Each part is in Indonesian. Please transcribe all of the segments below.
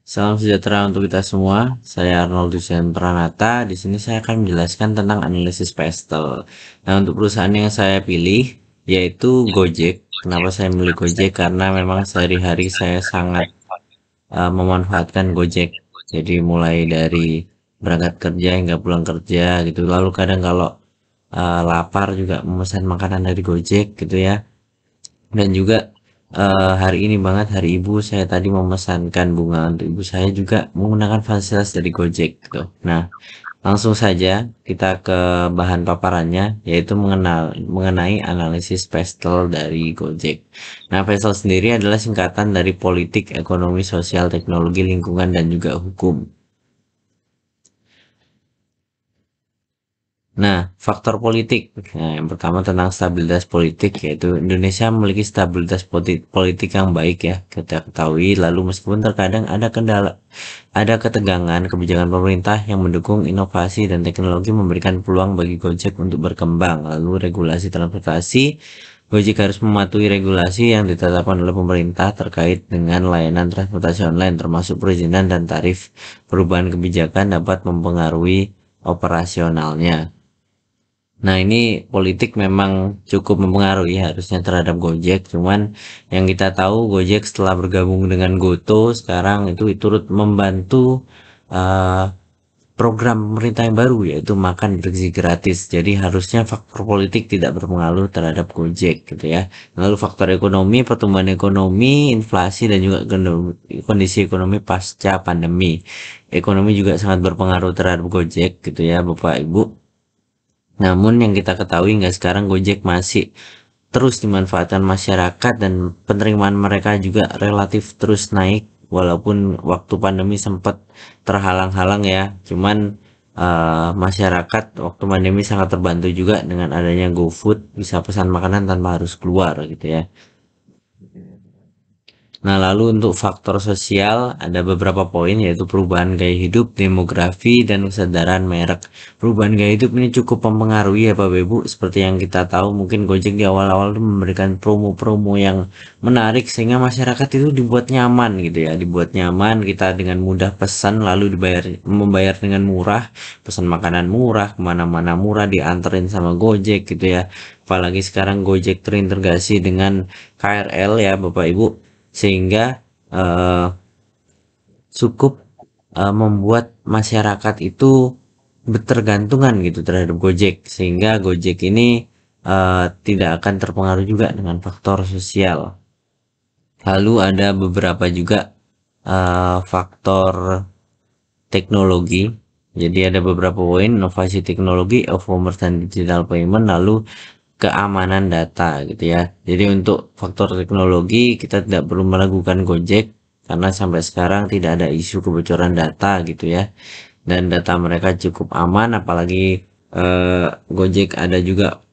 Salam sejahtera untuk kita semua. Saya Arnold Dusen Pranata. Di sini saya akan menjelaskan tentang analisis pestel. Nah, untuk perusahaan yang saya pilih yaitu Gojek. Kenapa saya milih Gojek? Karena memang sehari-hari saya sangat memanfaatkan Gojek. Jadi mulai dari berangkat kerja hingga pulang kerja gitu. Lalu kadang kalau lapar juga memesan makanan dari Gojek gitu ya. Dan juga hari ini banget hari ibu, saya tadi memesankan bunga untuk ibu saya juga menggunakan fasilitas dari Gojek gitu. Nah, langsung saja kita ke bahan paparannya, yaitu mengenai analisis pestel dari Gojek. Nah, pestel sendiri adalah singkatan dari politik, ekonomi, sosial, teknologi, lingkungan, dan juga hukum. Nah, faktor politik. Nah, yang pertama tentang stabilitas politik, yaitu Indonesia memiliki stabilitas politik yang baik ya, kita ketahui. Lalu meskipun terkadang ada ketegangan kebijakan pemerintah yang mendukung inovasi dan teknologi memberikan peluang bagi Gojek untuk berkembang. Lalu regulasi transportasi, Gojek harus mematuhi regulasi yang ditetapkan oleh pemerintah terkait dengan layanan transportasi online, termasuk perizinan dan tarif. Perubahan kebijakan dapat mempengaruhi operasionalnya. Nah, ini politik memang cukup mempengaruhi harusnya terhadap Gojek. Cuman yang kita tahu Gojek setelah bergabung dengan Goto sekarang itu turut membantu uh, program pemerintah yang baru yaitu makan bergizi gratis. Jadi harusnya faktor politik tidak berpengaruh terhadap Gojek gitu ya. Lalu faktor ekonomi, pertumbuhan ekonomi, inflasi dan juga kondisi ekonomi pasca pandemi. Ekonomi juga sangat berpengaruh terhadap Gojek gitu ya, Bapak Ibu. Namun yang kita ketahui hingga sekarang Gojek masih terus dimanfaatkan masyarakat dan penerimaan mereka juga relatif terus naik walaupun waktu pandemi sempat terhalang-halang ya. Cuman masyarakat waktu pandemi sangat terbantu juga dengan adanya GoFood, bisa pesan makanan tanpa harus keluar gitu ya. Nah, lalu untuk faktor sosial ada beberapa poin yaitu perubahan gaya hidup, demografi, dan kesadaran merek. Perubahan gaya hidup ini cukup mempengaruhi ya Bapak Ibu. Seperti yang kita tahu mungkin Gojek di awal-awal itu memberikan promo-promo yang menarik sehingga masyarakat itu dibuat nyaman gitu ya. Dibuat nyaman, kita dengan mudah pesan lalu membayar dengan murah, pesan makanan murah, kemana-mana murah, dianterin sama Gojek gitu ya. Apalagi sekarang Gojek terintegrasi dengan KRL ya Bapak Ibu, sehingga eh, cukup membuat masyarakat itu bertergantungan gitu terhadap Gojek, sehingga Gojek ini tidak akan terpengaruh juga dengan faktor sosial. Lalu ada beberapa juga faktor teknologi. Jadi ada beberapa poin: inovasi teknologi, e-commerce dan digital payment, lalu keamanan data gitu ya. Jadi untuk faktor teknologi kita tidak perlu meragukan Gojek karena sampai sekarang tidak ada isu kebocoran data gitu ya. Dan data mereka cukup aman, apalagi Gojek ada juga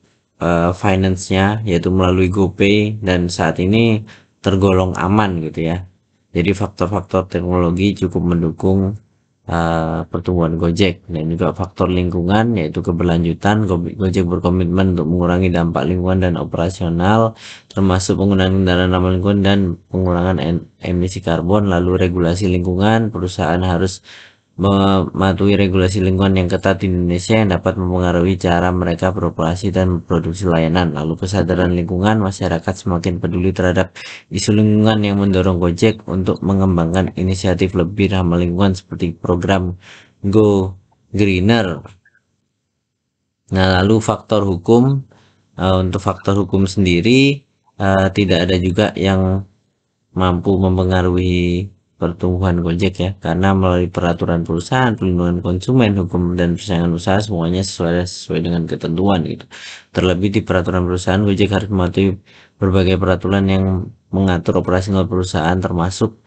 finance-nya yaitu melalui GoPay dan saat ini tergolong aman gitu ya. Jadi faktor-faktor teknologi cukup mendukung pertumbuhan Gojek. Dan juga faktor lingkungan yaitu keberlanjutan. Gojek berkomitmen untuk mengurangi dampak lingkungan dan operasional, termasuk penggunaan kendaraan ramah lingkungan dan pengurangan emisi karbon. Lalu regulasi lingkungan, perusahaan harus mematuhi regulasi lingkungan yang ketat di Indonesia yang dapat mempengaruhi cara mereka beroperasi dan produksi layanan. Lalu kesadaran lingkungan, masyarakat semakin peduli terhadap isu lingkungan yang mendorong Gojek untuk mengembangkan inisiatif lebih ramah lingkungan seperti program Go Greener. Nah, lalu faktor hukum, untuk faktor hukum sendiri tidak ada juga yang mampu mempengaruhi pertumbuhan Gojek ya, karena melalui peraturan perusahaan, pelindungan konsumen, hukum dan persaingan usaha semuanya sesuai dengan ketentuan gitu. Terlebih di peraturan perusahaan, Gojek harus mematuhi berbagai peraturan yang mengatur operasional perusahaan, termasuk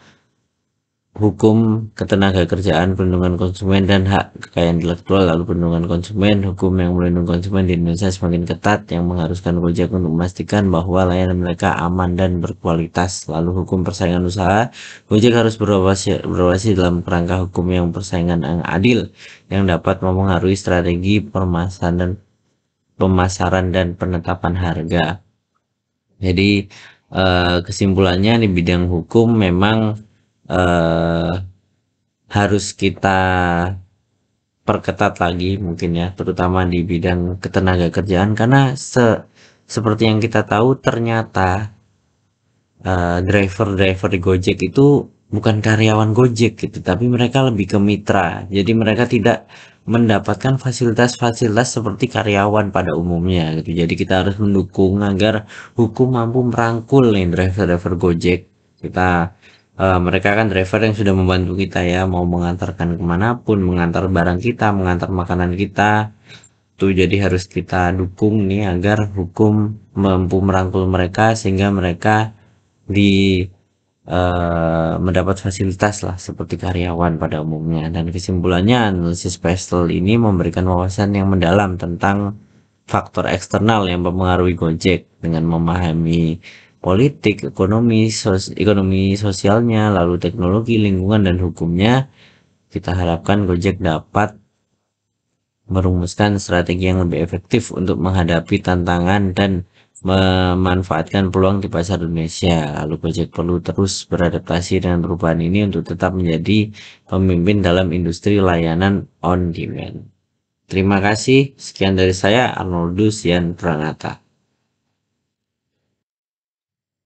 hukum ketenagakerjaan, perlindungan konsumen, dan hak kekayaan intelektual. Lalu perlindungan konsumen, hukum yang melindungi konsumen di Indonesia semakin ketat yang mengharuskan Gojek untuk memastikan bahwa layanan mereka aman dan berkualitas. Lalu hukum persaingan usaha, Gojek harus beroperasi dalam kerangka hukum yang persaingan yang adil yang dapat mempengaruhi strategi pemasaran dan penetapan harga. Jadi kesimpulannya di bidang hukum memang eh, harus kita perketat lagi mungkin ya, terutama di bidang ketenaga kerjaan karena seperti yang kita tahu ternyata driver-driver di Gojek itu bukan karyawan Gojek gitu, tapi mereka lebih ke mitra. Jadi mereka tidak mendapatkan fasilitas-fasilitas seperti karyawan pada umumnya gitu. Jadi kita harus mendukung agar hukum mampu merangkul nih driver-driver Gojek. Kita mereka kan driver yang sudah membantu kita ya, mau mengantarkan kemanapun, mengantar barang kita, mengantar makanan kita. Tuh jadi harus kita dukung nih agar hukum mampu merangkul mereka sehingga mereka di mendapat fasilitas lah seperti karyawan pada umumnya. Dan kesimpulannya analisis Pestel ini memberikan wawasan yang mendalam tentang faktor eksternal yang mempengaruhi Gojek dengan memahami politik, ekonomi sosialnya, lalu teknologi, lingkungan dan hukumnya. Kita harapkan Gojek dapat merumuskan strategi yang lebih efektif untuk menghadapi tantangan dan memanfaatkan peluang di pasar Indonesia. Lalu Gojek perlu terus beradaptasi dengan perubahan ini untuk tetap menjadi pemimpin dalam industri layanan on demand. Terima kasih. Sekian dari saya, Arnoldus Yan Pranata.